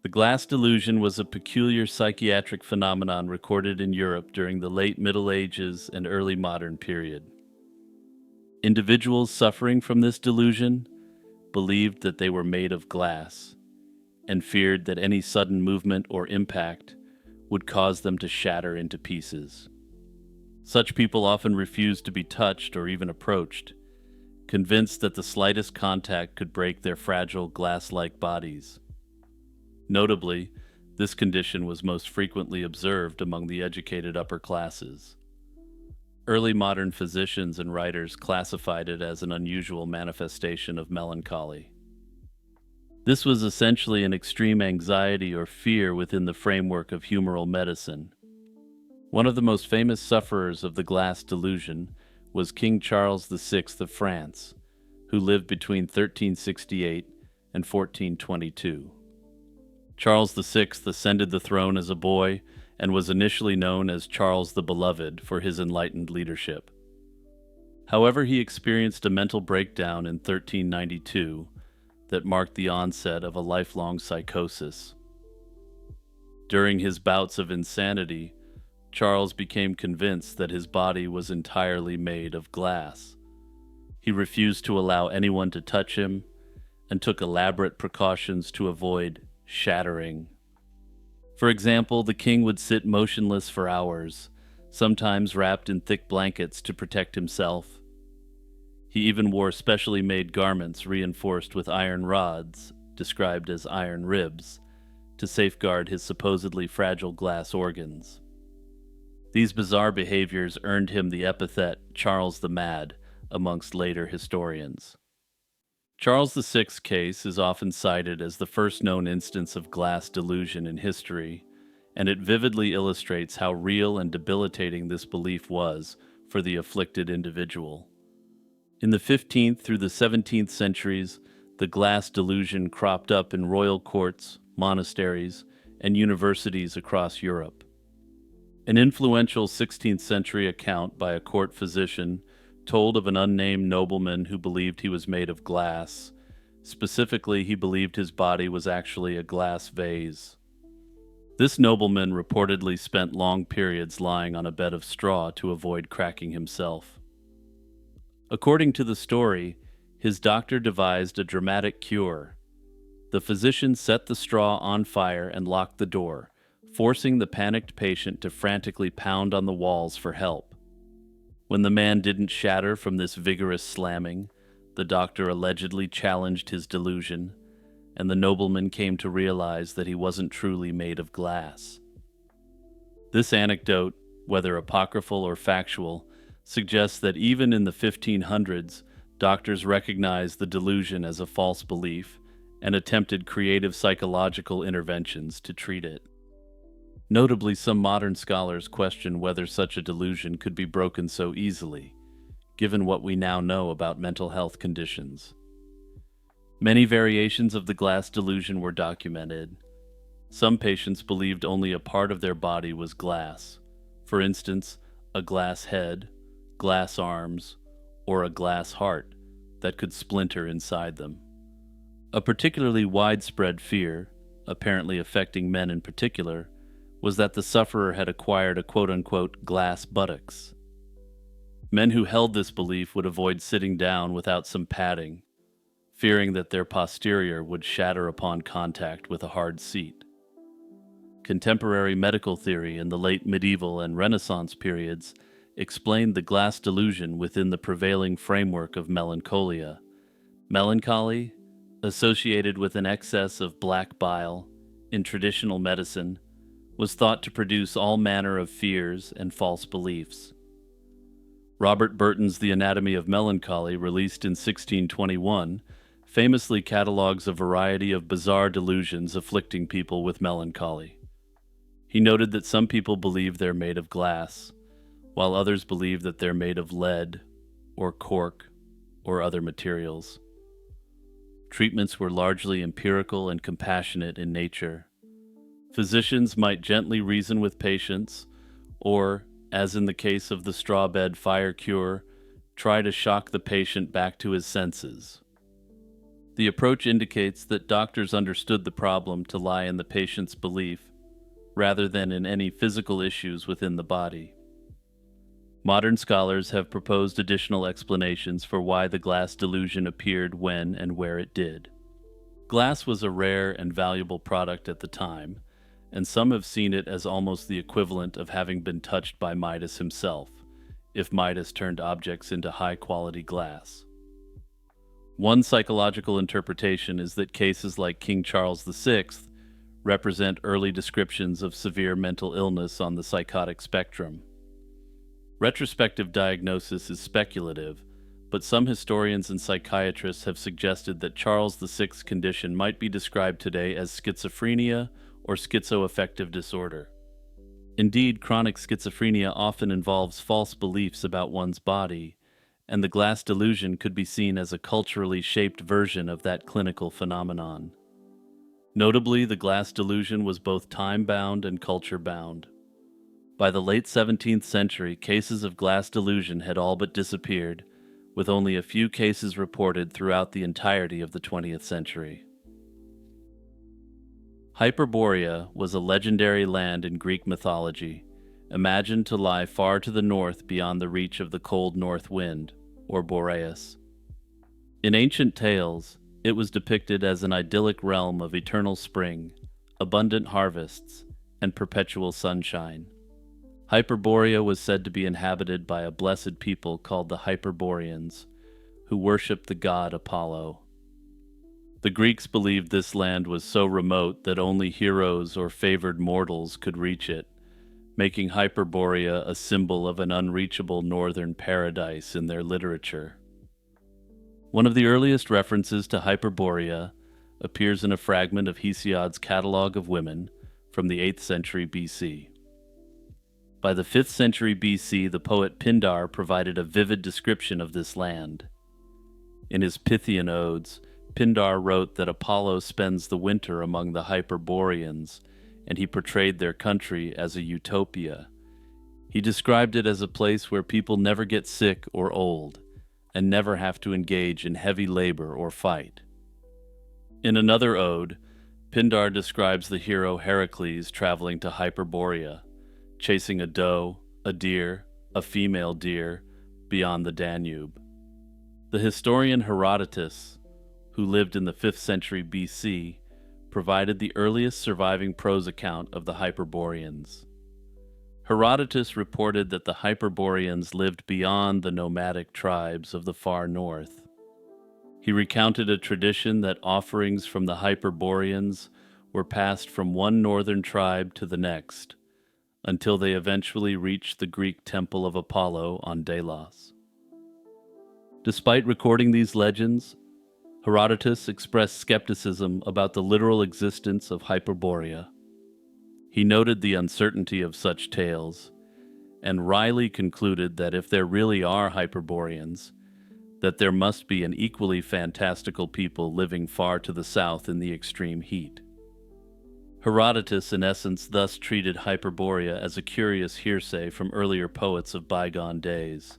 The glass delusion was a peculiar psychiatric phenomenon recorded in Europe during the late Middle Ages and early modern period. Individuals suffering from this delusion believed that they were made of glass and feared that any sudden movement or impact would cause them to shatter into pieces. Such people often refused to be touched or even approached, convinced that the slightest contact could break their fragile glass-like bodies. Notably, this condition was most frequently observed among the educated upper classes. Early modern physicians and writers classified it as an unusual manifestation of melancholy. This was essentially an extreme anxiety or fear within the framework of humoral medicine. One of the most famous sufferers of the glass delusion was King Charles VI of France, who lived between 1368 and 1422. Charles VI ascended the throne as a boy and was initially known as Charles the Beloved for his enlightened leadership. However, he experienced a mental breakdown in 1392 that marked the onset of a lifelong psychosis. During his bouts of insanity, Charles became convinced that his body was entirely made of glass. He refused to allow anyone to touch him and took elaborate precautions to avoid shattering. For example, the king would sit motionless for hours, sometimes wrapped in thick blankets to protect himself. He even wore specially made garments reinforced with iron rods, described as iron ribs, to safeguard his supposedly fragile glass organs. These bizarre behaviors earned him the epithet Charles the Mad amongst later historians. Charles VI's case is often cited as the first known instance of glass delusion in history, and it vividly illustrates how real and debilitating this belief was for the afflicted individual. In the 15th through the 17th centuries, the glass delusion cropped up in royal courts, monasteries, and universities across Europe. An influential 16th century account by a court physician told of an unnamed nobleman who believed he was made of glass. Specifically, he believed his body was actually a glass vase. This nobleman reportedly spent long periods lying on a bed of straw to avoid cracking himself. According to the story, his doctor devised a dramatic cure. The physician set the straw on fire and locked the door, forcing the panicked patient to frantically pound on the walls for help. When the man didn't shatter from this vigorous slamming, the doctor allegedly challenged his delusion, and the nobleman came to realize that he wasn't truly made of glass. This anecdote, whether apocryphal or factual, suggests that even in the 1500s, doctors recognized the delusion as a false belief and attempted creative psychological interventions to treat it. Notably, some modern scholars question whether such a delusion could be broken so easily, given what we now know about mental health conditions. Many variations of the glass delusion were documented. Some patients believed only a part of their body was glass, for instance, a glass head, glass arms, or a glass heart that could splinter inside them. A particularly widespread fear, apparently affecting men in particular, was that the sufferer had acquired a quote-unquote glass buttocks. Men who held this belief would avoid sitting down without some padding, fearing that their posterior would shatter upon contact with a hard seat. Contemporary medical theory in the late medieval and Renaissance periods explained the glass delusion within the prevailing framework of melancholia. Melancholy, associated with an excess of black bile in traditional medicine, was thought to produce all manner of fears and false beliefs. Robert Burton's The Anatomy of Melancholy, released in 1621, famously catalogues a variety of bizarre delusions afflicting people with melancholy. He noted that some people believe they're made of glass, while others believe that they're made of lead or cork or other materials. Treatments were largely empirical and compassionate in nature. Physicians might gently reason with patients, or, as in the case of the straw bed fire cure, try to shock the patient back to his senses. The approach indicates that doctors understood the problem to lie in the patient's belief, rather than in any physical issues within the body. Modern scholars have proposed additional explanations for why the glass delusion appeared when and where it did. Glass was a rare and valuable product at the time, and some have seen it as almost the equivalent of having been touched by Midas himself, if Midas turned objects into high-quality glass. One psychological interpretation is that cases like King Charles VI represent early descriptions of severe mental illness on the psychotic spectrum. Retrospective diagnosis is speculative, but some historians and psychiatrists have suggested that Charles VI's condition might be described today as schizophrenia or schizoaffective disorder. Indeed, chronic schizophrenia often involves false beliefs about one's body, and the glass delusion could be seen as a culturally shaped version of that clinical phenomenon. Notably, the glass delusion was both time-bound and culture-bound. By the late 17th century, cases of glass delusion had all but disappeared, with only a few cases reported throughout the entirety of the 20th century. Hyperborea was a legendary land in Greek mythology, imagined to lie far to the north beyond the reach of the cold north wind, or Boreas. In ancient tales, it was depicted as an idyllic realm of eternal spring, abundant harvests, and perpetual sunshine. Hyperborea was said to be inhabited by a blessed people called the Hyperboreans, who worshipped the god Apollo. The Greeks believed this land was so remote that only heroes or favored mortals could reach it, making Hyperborea a symbol of an unreachable northern paradise in their literature. One of the earliest references to Hyperborea appears in a fragment of Hesiod's Catalogue of Women from the 8th century BC. By the 5th century BC, the poet Pindar provided a vivid description of this land. In his Pythian odes, Pindar wrote that Apollo spends the winter among the Hyperboreans, and he portrayed their country as a utopia. He described it as a place where people never get sick or old, and never have to engage in heavy labor or fight. In another ode, Pindar describes the hero Heracles traveling to Hyperborea, chasing a doe, a deer, a female deer, beyond the Danube. The historian Herodotus, who lived in the 5th century BC, provided the earliest surviving prose account of the Hyperboreans. Herodotus reported that the Hyperboreans lived beyond the nomadic tribes of the far north. He recounted a tradition that offerings from the Hyperboreans were passed from one northern tribe to the next, until they eventually reached the Greek temple of Apollo on Delos. Despite recording these legends, Herodotus expressed skepticism about the literal existence of Hyperborea. He noted the uncertainty of such tales, and wryly concluded that if there really are Hyperboreans, that there must be an equally fantastical people living far to the south in the extreme heat. Herodotus, in essence, thus treated Hyperborea as a curious hearsay from earlier poets of bygone days,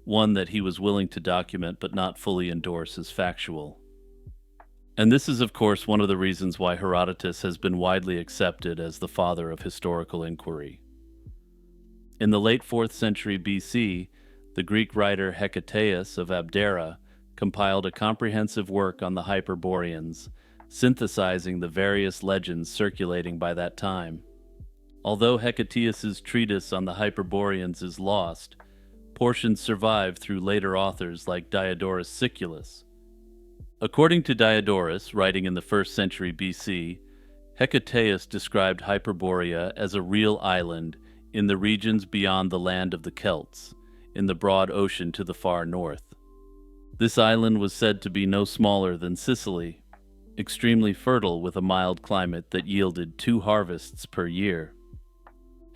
one that he was willing to document but not fully endorse as factual. And this is, of course, one of the reasons why Herodotus has been widely accepted as the father of historical inquiry. In the late 4th century BC, the Greek writer Hecataeus of Abdera compiled a comprehensive work on the Hyperboreans, synthesizing the various legends circulating by that time. Although Hecataeus's treatise on the Hyperboreans is lost, portions survive through later authors like Diodorus Siculus. According to Diodorus, writing in the 1st century BC, Hecataeus described Hyperborea as a real island in the regions beyond the land of the Celts, in the broad ocean to the far north. This island was said to be no smaller than Sicily, extremely fertile with a mild climate that yielded 2 harvests per year.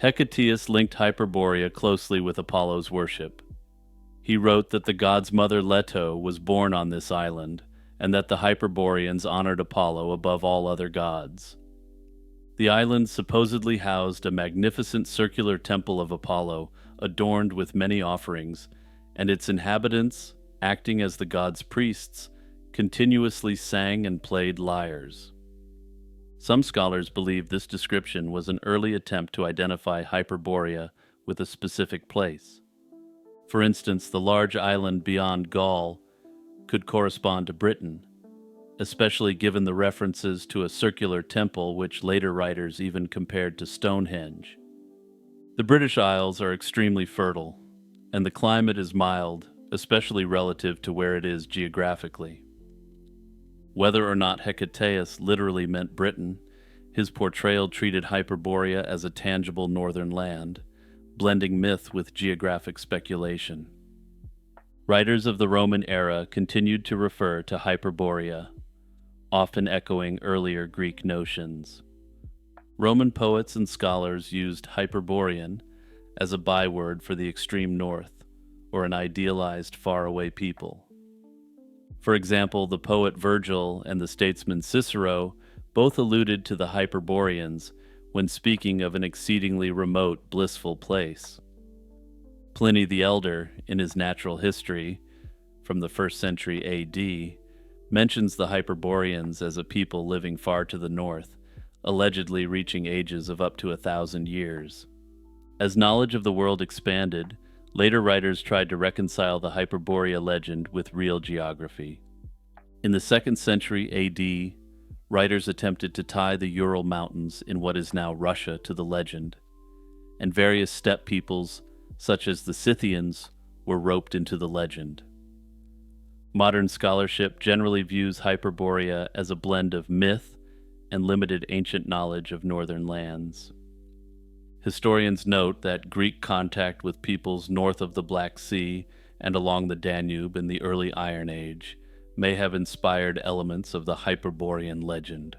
Hecataeus linked Hyperborea closely with Apollo's worship. He wrote that the god's mother Leto was born on this island, and that the Hyperboreans honored Apollo above all other gods. The island supposedly housed a magnificent circular temple of Apollo adorned with many offerings, and its inhabitants, acting as the god's priests, continuously sang and played lyres. Some scholars believe this description was an early attempt to identify Hyperborea with a specific place. For instance, the large island beyond Gaul could correspond to Britain, especially given the references to a circular temple which later writers even compared to Stonehenge. The British Isles are extremely fertile, and the climate is mild, especially relative to where it is geographically. Whether or not Hecataeus literally meant Britain, his portrayal treated Hyperborea as a tangible northern land, blending myth with geographic speculation. Writers of the Roman era continued to refer to Hyperborea, often echoing earlier Greek notions. Roman poets and scholars used Hyperborean as a byword for the extreme north, or an idealized faraway people. For example, the poet Virgil and the statesman Cicero both alluded to the Hyperboreans when speaking of an exceedingly remote, blissful place. Pliny the Elder, in his Natural History, from the 1st century AD, mentions the Hyperboreans as a people living far to the north, allegedly reaching ages of up to 1,000 years. As knowledge of the world expanded, later writers tried to reconcile the Hyperborea legend with real geography. In the 2nd century AD, writers attempted to tie the Ural Mountains in what is now Russia to the legend, and various steppe peoples, such as the Scythians, were roped into the legend. Modern scholarship generally views Hyperborea as a blend of myth and limited ancient knowledge of northern lands. Historians note that Greek contact with peoples north of the Black Sea and along the Danube in the early Iron Age may have inspired elements of the Hyperborean legend.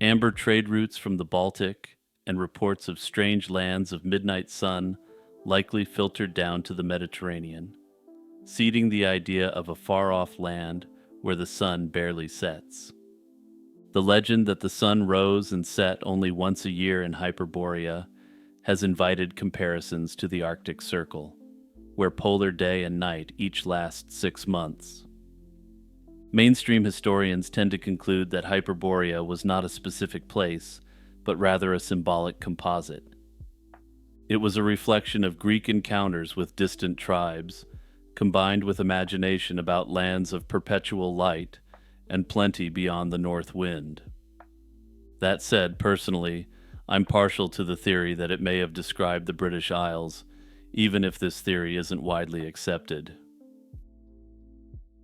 Amber trade routes from the Baltic and reports of strange lands of midnight sun likely filtered down to the Mediterranean, seeding the idea of a far-off land where the sun barely sets. The legend that the sun rose and set only once a year in Hyperborea has invited comparisons to the Arctic Circle, where polar day and night each last 6 months. Mainstream historians tend to conclude that Hyperborea was not a specific place, but rather a symbolic composite. It was a reflection of Greek encounters with distant tribes, combined with imagination about lands of perpetual light and plenty beyond the north wind. That said, personally, I'm partial to the theory that it may have described the British Isles, even if this theory isn't widely accepted.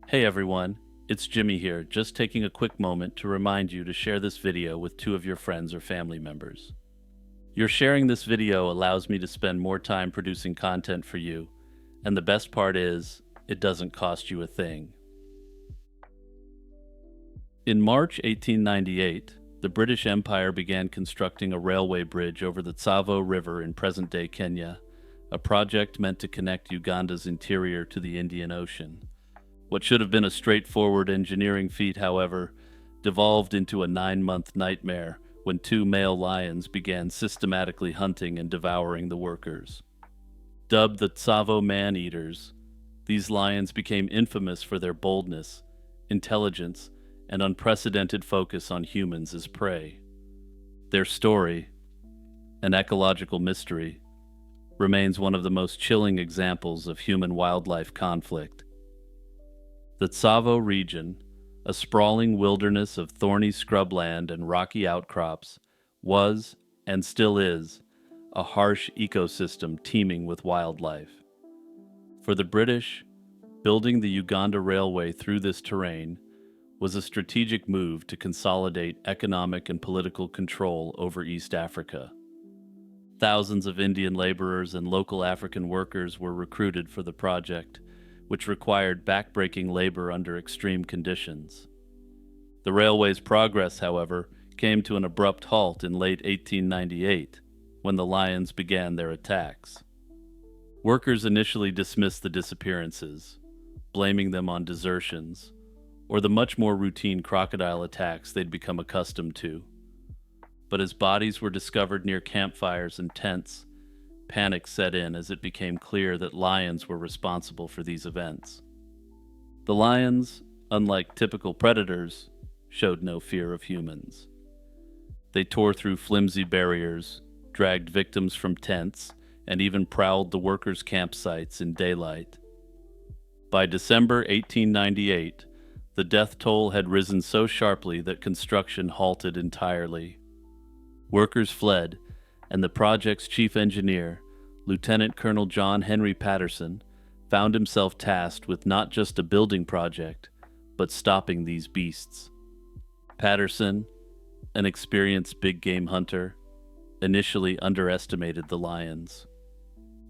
Hey everyone, it's Jimmy here, just taking a quick moment to remind you to share this video with 2 of your friends or family members. Your sharing this video allows me to spend more time producing content for you, and the best part is, it doesn't cost you a thing. In March 1898, the British Empire began constructing a railway bridge over the Tsavo River in present-day Kenya, a project meant to connect Uganda's interior to the Indian Ocean. What should have been a straightforward engineering feat, however, devolved into a 9-month nightmare when 2 male lions began systematically hunting and devouring the workers. Dubbed the Tsavo man-eaters, these lions became infamous for their boldness, intelligence, and unprecedented focus on humans as prey. Their story, an ecological mystery, remains one of the most chilling examples of human-wildlife conflict. The Tsavo region, a sprawling wilderness of thorny scrubland and rocky outcrops, was, and still is, a harsh ecosystem teeming with wildlife. For the British, building the Uganda Railway through this terrain was a strategic move to consolidate economic and political control over East Africa. Thousands of Indian laborers and local African workers were recruited for the project, which required backbreaking labor under extreme conditions. The railway's progress, however, came to an abrupt halt in late 1898, when the lions began their attacks. Workers initially dismissed the disappearances, blaming them on desertions, or the much more routine crocodile attacks they'd become accustomed to. But as bodies were discovered near campfires and tents, panic set in as it became clear that lions were responsible for these events. The lions, unlike typical predators, showed no fear of humans. They tore through flimsy barriers, dragged victims from tents, and even prowled the workers' campsites in daylight. By December 1898, the death toll had risen so sharply that construction halted entirely. Workers fled, and the project's chief engineer, Lieutenant Colonel John Henry Patterson, found himself tasked with not just a building project, but stopping these beasts. Patterson, an experienced big game hunter, initially underestimated the lions.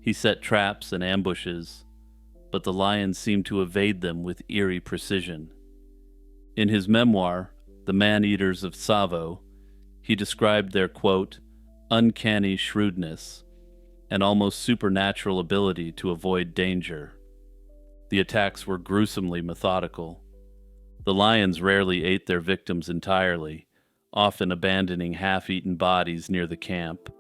He set traps and ambushes, but the lions seemed to evade them with eerie precision. In his memoir, The Man-Eaters of Tsavo, he described their, quote, uncanny shrewdness and almost supernatural ability to avoid danger. The attacks were gruesomely methodical. The lions rarely ate their victims entirely, often abandoning half-eaten bodies near the camp,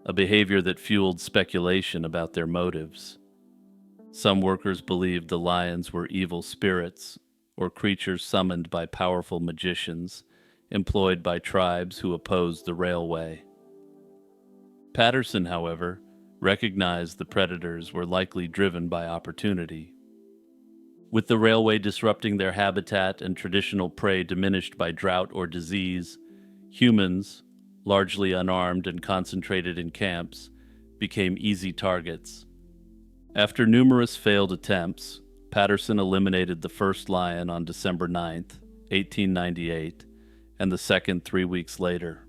a behavior that fueled speculation about their motives. Some workers believed the lions were evil spirits or creatures summoned by powerful magicians employed by tribes who opposed the railway. Patterson, however, recognized the predators were likely driven by opportunity. With the railway disrupting their habitat and traditional prey diminished by drought or disease, humans, largely unarmed and concentrated in camps, became easy targets. After numerous failed attempts, Patterson eliminated the first lion on December 9, 1898, and the second 3 weeks later.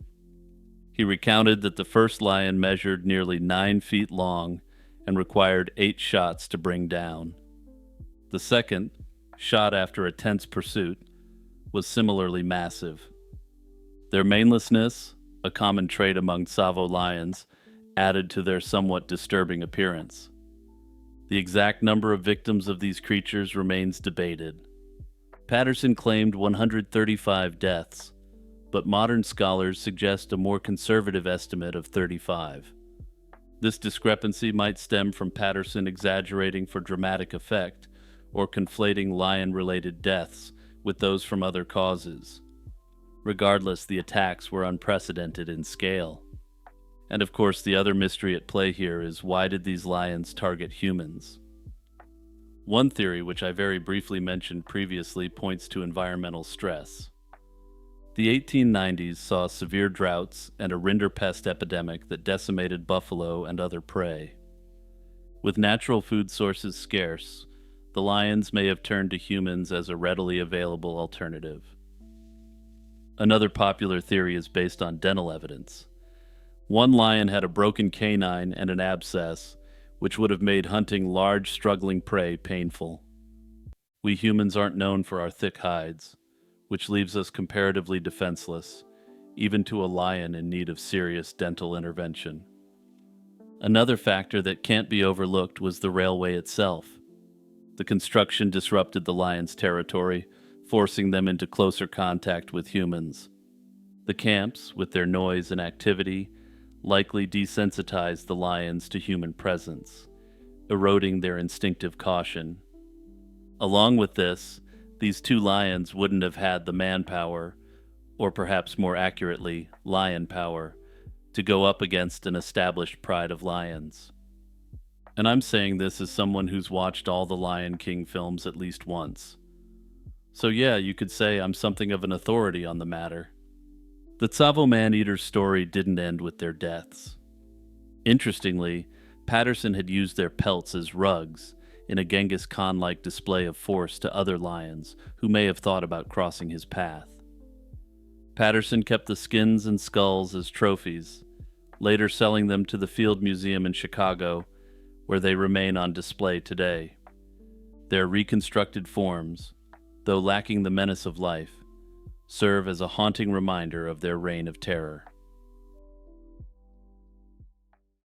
He recounted that the first lion measured nearly 9 feet long and required 8 shots to bring down. The second, shot after a tense pursuit, was similarly massive. Their manelessness, a common trait among Tsavo lions, added to their somewhat disturbing appearance. The exact number of victims of these creatures remains debated. Patterson claimed 135 deaths, but modern scholars suggest a more conservative estimate of 35. This discrepancy might stem from Patterson exaggerating for dramatic effect or conflating lion-related deaths with those from other causes. Regardless, the attacks were unprecedented in scale. And of course, the other mystery at play here is, why did these lions target humans? One theory, which I very briefly mentioned previously, points to environmental stress. The 1890s saw severe droughts and a rinderpest epidemic that decimated buffalo and other prey. With natural food sources scarce, the lions may have turned to humans as a readily available alternative. Another popular theory is based on dental evidence. One lion had a broken canine and an abscess, which would have made hunting large, struggling prey painful. We humans aren't known for our thick hides, which leaves us comparatively defenseless, even to a lion in need of serious dental intervention. Another factor that can't be overlooked was the railway itself. The construction disrupted the lions' territory, forcing them into closer contact with humans. The camps, with their noise and activity, likely desensitized the lions to human presence, eroding their instinctive caution. Along with this, these two lions wouldn't have had the manpower, or perhaps more accurately, lion power, to go up against an established pride of lions. And I'm saying this as someone who's watched all the Lion King films at least once. So yeah, you could say I'm something of an authority on the matter. The Tsavo man-eater's story didn't end with their deaths. Interestingly, Patterson had used their pelts as rugs in a Genghis Khan-like display of force to other lions who may have thought about crossing his path. Patterson kept the skins and skulls as trophies, later selling them to the Field Museum in Chicago, where they remain on display today. Their reconstructed forms, though lacking the menace of life, serve as a haunting reminder of their reign of terror.